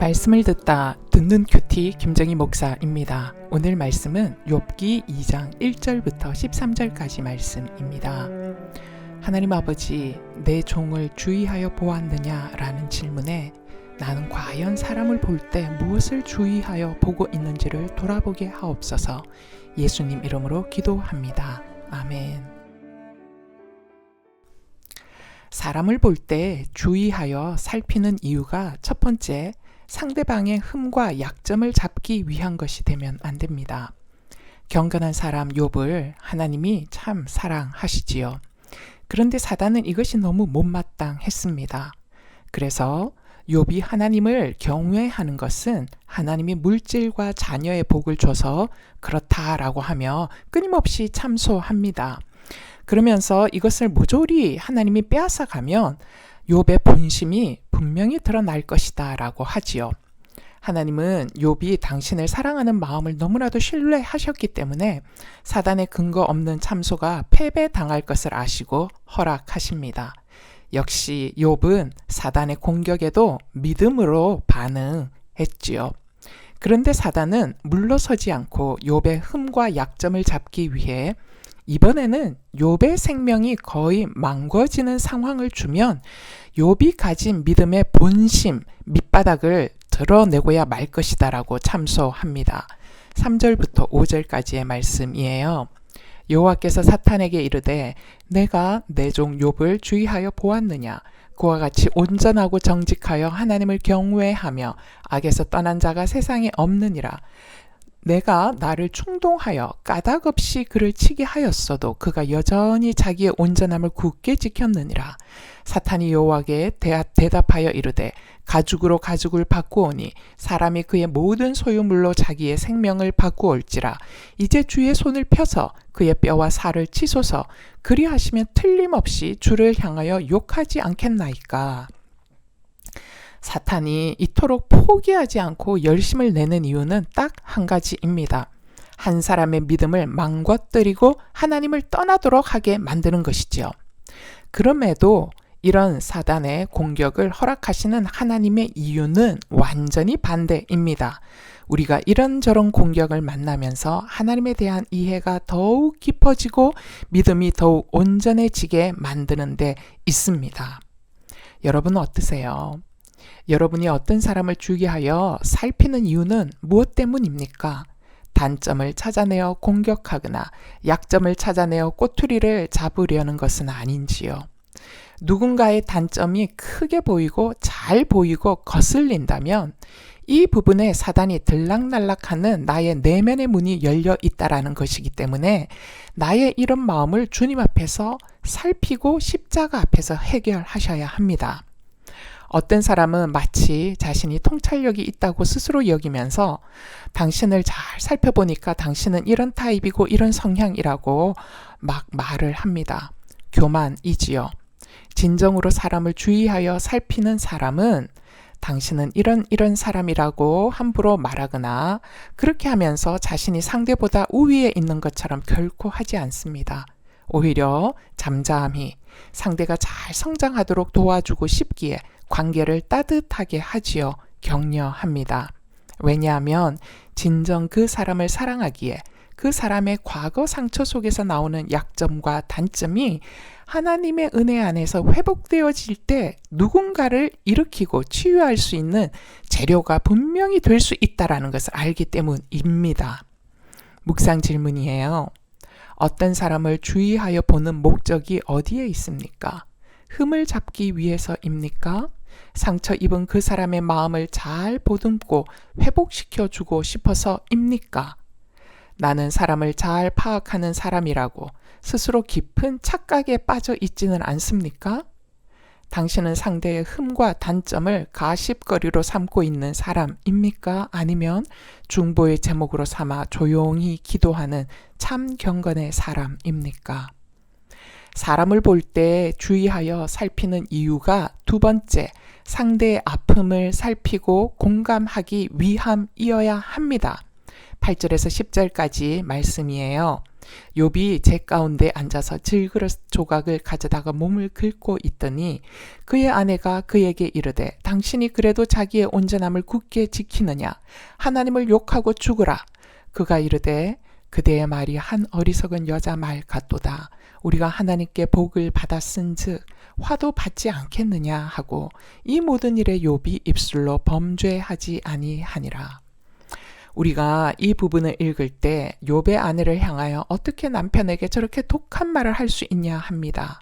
말씀을 듣는 큐티 김정희 목사입니다. 오늘 말씀은 욥기 2장 1절부터 13절까지 말씀입니다. 하나님 아버지, 내 종을 주의하여 보았느냐? 라는 질문에 나는 과연 사람을 볼 때 무엇을 주의하여 보고 있는지를 돌아보게 하옵소서. 예수님 이름으로 기도합니다. 아멘. 사람을 볼 때 주의하여 살피는 이유가 첫 번째, 상대방의 흠과 약점을 잡기 위한 것이 되면 안 됩니다. 경건한 사람 욥을 하나님이 참 사랑하시지요. 그런데 사단은 이것이 너무 못마땅했습니다. 그래서 욥이 하나님을 경외하는 것은 하나님이 물질과 자녀의 복을 줘서 그렇다라고 하며 끊임없이 참소합니다. 그러면서 이것을 모조리 하나님이 빼앗아가면 욥의 본심이 분명히 드러날 것이다 라고 하지요. 하나님은 욥이 당신을 사랑하는 마음을 너무나도 신뢰하셨기 때문에 사단의 근거 없는 참소가 패배당할 것을 아시고 허락하십니다. 역시 욥은 사단의 공격에도 믿음으로 반응했지요. 그런데 사단은 물러서지 않고 욥의 흠과 약점을 잡기 위해 이번에는 욥의 생명이 거의 망궈지는 상황을 주면 욥이 가진 믿음의 본심, 밑바닥을 드러내고야 말 것이다 라고 참소합니다. 3절부터 5절까지의 말씀이에요. 여호와께서 사탄에게 이르되 내가 내 종 욥을 주의하여 보았느냐? 그와 같이 온전하고 정직하여 하나님을 경외하며 악에서 떠난 자가 세상에 없느니라. 내가 나를 충동하여 까닭없이 그를 치게 하였어도 그가 여전히 자기의 온전함을 굳게 지켰느니라. 사탄이 여호와께 대답하여 이르되 가죽으로 가죽을 바꾸오니 사람이 그의 모든 소유물로 자기의 생명을 바꾸올지라. 이제 주의 손을 펴서 그의 뼈와 살을 치소서. 그리하시면 틀림없이 주를 향하여 욕하지 않겠나이까. 사탄이 이토록 포기하지 않고 열심을 내는 이유는 딱 한 가지입니다. 한 사람의 믿음을 망가뜨리고 하나님을 떠나도록 하게 만드는 것이지요. 그럼에도 이런 사단의 공격을 허락하시는 하나님의 이유는 완전히 반대입니다. 우리가 이런저런 공격을 만나면서 하나님에 대한 이해가 더욱 깊어지고 믿음이 더욱 온전해지게 만드는 데 있습니다. 여러분은 어떠세요? 여러분이 어떤 사람을 주의하여 살피는 이유는 무엇 때문입니까? 단점을 찾아내어 공격하거나 약점을 찾아내어 꼬투리를 잡으려는 것은 아닌지요. 누군가의 단점이 크게 보이고 잘 보이고 거슬린다면 이 부분에 사단이 들락날락하는 나의 내면의 문이 열려 있다라는 것이기 때문에 나의 이런 마음을 주님 앞에서 살피고 십자가 앞에서 해결하셔야 합니다. 어떤 사람은 마치 자신이 통찰력이 있다고 스스로 여기면서 당신을 잘 살펴보니까 당신은 이런 타입이고 이런 성향이라고 막 말을 합니다. 교만이지요. 진정으로 사람을 주의하여 살피는 사람은 당신은 이런 사람이라고 함부로 말하거나 그렇게 하면서 자신이 상대보다 우위에 있는 것처럼 결코 하지 않습니다. 오히려 잠잠히 상대가 잘 성장하도록 도와주고 싶기에 관계를 따뜻하게 하지요. 격려합니다. 왜냐하면 진정 그 사람을 사랑하기에 그 사람의 과거 상처 속에서 나오는 약점과 단점이 하나님의 은혜 안에서 회복되어질 때 누군가를 일으키고 치유할 수 있는 재료가 분명히 될 수 있다는 것을 알기 때문입니다. 묵상 질문이에요. 어떤 사람을 주의하여 보는 목적이 어디에 있습니까? 흠을 잡기 위해서입니까? 상처 입은 그 사람의 마음을 잘 보듬고 회복시켜주고 싶어서입니까? 나는 사람을 잘 파악하는 사람이라고 스스로 깊은 착각에 빠져 있지는 않습니까? 당신은 상대의 흠과 단점을 가십거리로 삼고 있는 사람입니까? 아니면 중보의 제목으로 삼아 조용히 기도하는 참 경건의 사람입니까? 사람을 볼 때 주의하여 살피는 이유가 두 번째, 상대의 아픔을 살피고 공감하기 위함이어야 합니다. 8절에서 10절까지 말씀이에요. 욥이 제 가운데 앉아서 질그릇 조각을 가져다가 몸을 긁고 있더니 그의 아내가 그에게 이르되 당신이 그래도 자기의 온전함을 굳게 지키느냐 하나님을 욕하고 죽으라. 그가 이르되 그대의 말이 한 어리석은 여자 말 같도다. 우리가 하나님께 복을 받았은즉 화도 받지 않겠느냐 하고 이 모든 일에 욥이 입술로 범죄하지 아니하니라. 우리가 이 부분을 읽을 때 욥의 아내를 향하여 어떻게 남편에게 저렇게 독한 말을 할 수 있냐 합니다.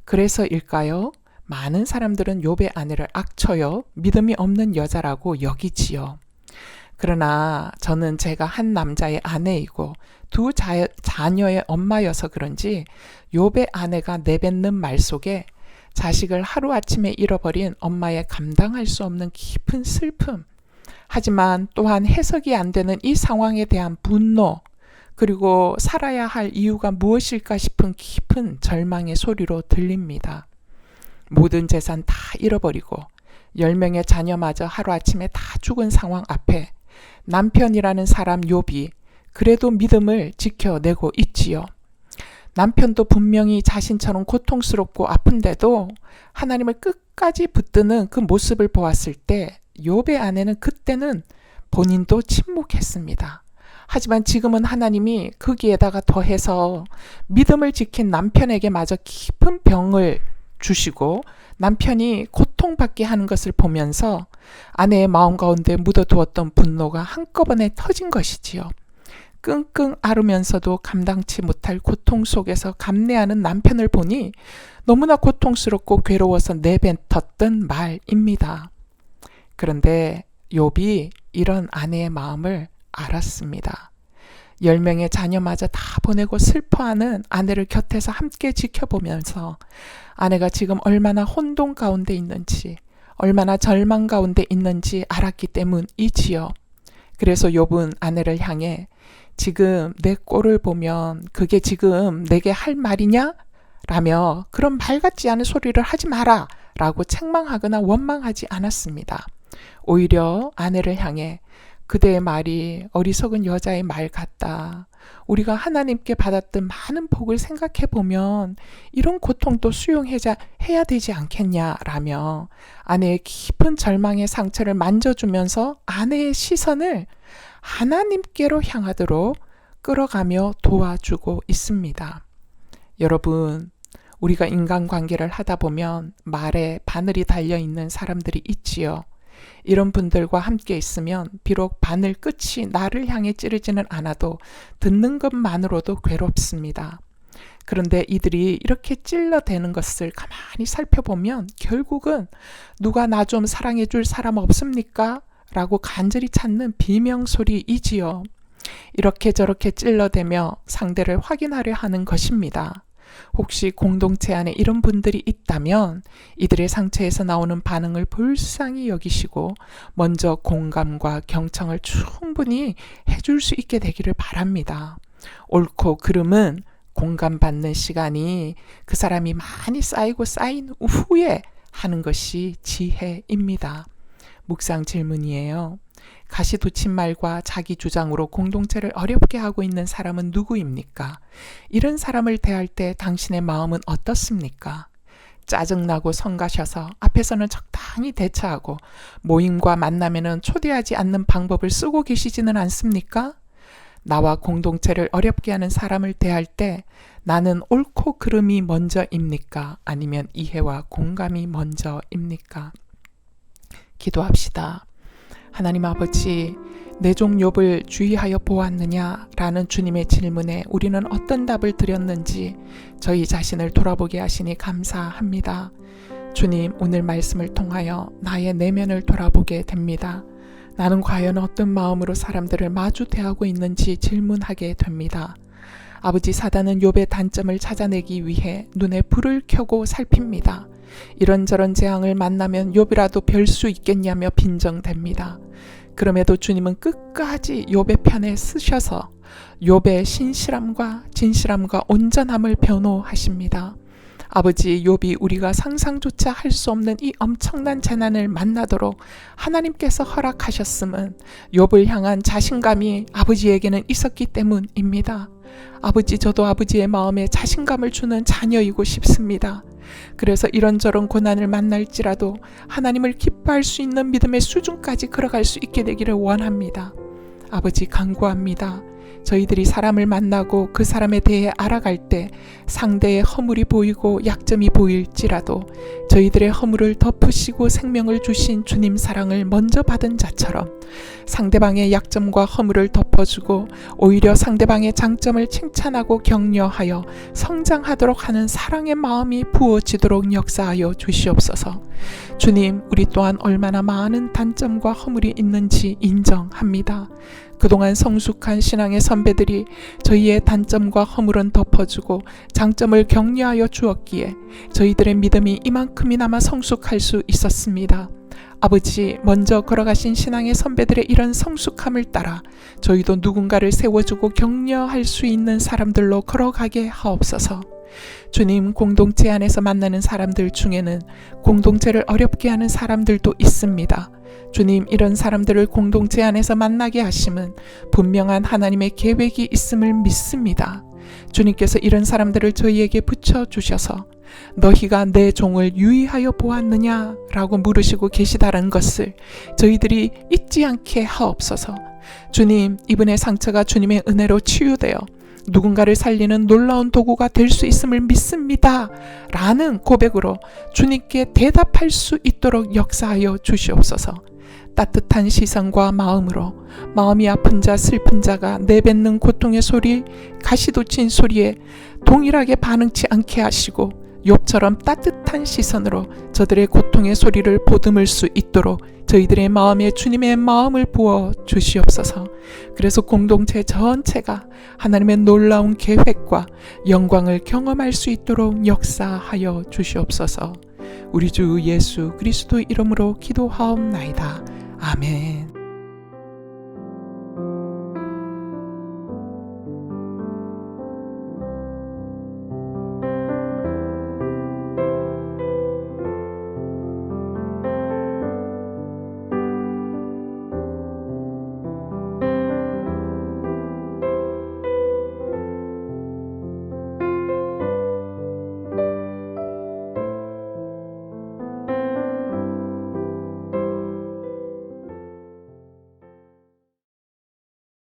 그래서일까요? 많은 사람들은 욥의 아내를 악처요, 믿음이 없는 여자라고 여기지요. 그러나 저는 제가 한 남자의 아내이고 두 자녀의 엄마여서 그런지 욥의 아내가 내뱉는 말 속에 자식을 하루아침에 잃어버린 엄마의 감당할 수 없는 깊은 슬픔, 하지만 또한 해석이 안 되는 이 상황에 대한 분노, 그리고 살아야 할 이유가 무엇일까 싶은 깊은 절망의 소리로 들립니다. 모든 재산 다 잃어버리고 10명의 자녀마저 하루아침에 다 죽은 상황 앞에 남편이라는 사람 욥이 그래도 믿음을 지켜내고 있지요. 남편도 분명히 자신처럼 고통스럽고 아픈데도 하나님을 끝까지 붙드는 그 모습을 보았을 때 욥의 아내는 그때는 본인도 침묵했습니다. 하지만 지금은 하나님이 거기에다가 더해서 믿음을 지킨 남편에게 마저 깊은 병을 주시고 남편이 고통받게 하는 것을 보면서 아내의 마음 가운데 묻어두었던 분노가 한꺼번에 터진 것이지요. 끙끙 앓으면서도 감당치 못할 고통 속에서 감내하는 남편을 보니 너무나 고통스럽고 괴로워서 내뱉었던 말입니다. 그런데 욥이 이런 아내의 마음을 알았습니다. 10명의 자녀마저 다 보내고 슬퍼하는 아내를 곁에서 함께 지켜보면서 아내가 지금 얼마나 혼돈 가운데 있는지, 얼마나 절망 가운데 있는지 알았기 때문이지요. 그래서 욥은 아내를 향해 지금 내 꼴을 보면 그게 지금 내게 할 말이냐? 라며 그런 말 같지 않은 소리를 하지 마라 라고 책망하거나 원망하지 않았습니다. 오히려 아내를 향해 그대의 말이 어리석은 여자의 말 같다. 우리가 하나님께 받았던 많은 복을 생각해 보면 이런 고통도 수용해야 되지 않겠냐라며 아내의 깊은 절망의 상처를 만져주면서 아내의 시선을 하나님께로 향하도록 끌어가며 도와주고 있습니다. 여러분, 우리가 인간관계를 하다 보면 말에 바늘이 달려있는 사람들이 있지요. 이런 분들과 함께 있으면 비록 바늘 끝이 나를 향해 찌르지는 않아도 듣는 것만으로도 괴롭습니다. 그런데 이들이 이렇게 찔러대는 것을 가만히 살펴보면 결국은 누가 나 좀 사랑해 줄 사람 없습니까? 라고 간절히 찾는 비명소리이지요. 이렇게 저렇게 찔러대며 상대를 확인하려 하는 것입니다. 혹시 공동체 안에 이런 분들이 있다면 이들의 상처에서 나오는 반응을 불쌍히 여기시고 먼저 공감과 경청을 충분히 해줄 수 있게 되기를 바랍니다. 옳고 그름은 공감받는 시간이 그 사람이 많이 쌓이고 쌓인 후에 하는 것이 지혜입니다. 묵상 질문이에요. 가시돋침말과 자기 주장으로 공동체를 어렵게 하고 있는 사람은 누구입니까? 이런 사람을 대할 때 당신의 마음은 어떻습니까? 짜증나고 성가셔서 앞에서는 적당히 대처하고 모임과 만남에는 초대하지 않는 방법을 쓰고 계시지는 않습니까? 나와 공동체를 어렵게 하는 사람을 대할 때 나는 옳고 그름이 먼저입니까? 아니면 이해와 공감이 먼저입니까? 기도합시다. 하나님 아버지, 내 종 욥을 주의하여 보았느냐? 라는 주님의 질문에 우리는 어떤 답을 드렸는지 저희 자신을 돌아보게 하시니 감사합니다. 주님, 오늘 말씀을 통하여 나의 내면을 돌아보게 됩니다. 나는 과연 어떤 마음으로 사람들을 마주 대하고 있는지 질문하게 됩니다. 아버지, 사단은 욥의 단점을 찾아내기 위해 눈에 불을 켜고 살핍니다. 이런저런 재앙을 만나면 욥이라도 별 수 있겠냐며 빈정댑니다. 그럼에도 주님은 끝까지 욥의 편에 쓰셔서 욥의 신실함과 진실함과 온전함을 변호하십니다. 아버지, 욥이 우리가 상상조차 할 수 없는 이 엄청난 재난을 만나도록 하나님께서 허락하셨음은 욥을 향한 자신감이 아버지에게는 있었기 때문입니다. 아버지, 저도 아버지의 마음에 자신감을 주는 자녀이고 싶습니다. 그래서 이런저런 고난을 만날지라도 하나님을 기뻐할 수 있는 믿음의 수준까지 걸어갈 수 있게 되기를 원합니다. 아버지, 간구합니다. 저희들이 사람을 만나고 그 사람에 대해 알아갈 때 상대의 허물이 보이고 약점이 보일지라도 저희들의 허물을 덮으시고 생명을 주신 주님 사랑을 먼저 받은 자처럼 상대방의 약점과 허물을 덮어주고 오히려 상대방의 장점을 칭찬하고 격려하여 성장하도록 하는 사랑의 마음이 부어지도록 역사하여 주시옵소서. 주님, 우리 또한 얼마나 많은 단점과 허물이 있는지 인정합니다. 그동안 성숙한 신앙의 선배들이 저희의 단점과 허물은 덮어주고 장점을 격려하여 주었기에 저희들의 믿음이 이만큼이나마 성숙할 수 있었습니다. 아버지, 먼저 걸어가신 신앙의 선배들의 이런 성숙함을 따라 저희도 누군가를 세워주고 격려할 수 있는 사람들로 걸어가게 하옵소서. 주님, 공동체 안에서 만나는 사람들 중에는 공동체를 어렵게 하는 사람들도 있습니다. 주님, 이런 사람들을 공동체 안에서 만나게 하심은 분명한 하나님의 계획이 있음을 믿습니다. 주님께서 이런 사람들을 저희에게 붙여주셔서 너희가 내 종을 유의하여 보았느냐? 라고 물으시고 계시다는 것을 저희들이 잊지 않게 하옵소서. 주님, 이분의 상처가 주님의 은혜로 치유되어 누군가를 살리는 놀라운 도구가 될 수 있음을 믿습니다. 라는 고백으로 주님께 대답할 수 있도록 역사하여 주시옵소서. 따뜻한 시선과 마음으로 마음이 아픈 자, 슬픈 자가 내뱉는 고통의 소리, 가시돋친 소리에 동일하게 반응치 않게 하시고 욥처럼 따뜻한 시선으로 저들의 고통의 소리를 보듬을 수 있도록 저희들의 마음에 주님의 마음을 부어 주시옵소서. 그래서 공동체 전체가 하나님의 놀라운 계획과 영광을 경험할 수 있도록 역사하여 주시옵소서. 우리 주 예수 그리스도 이름으로 기도하옵나이다. 아멘.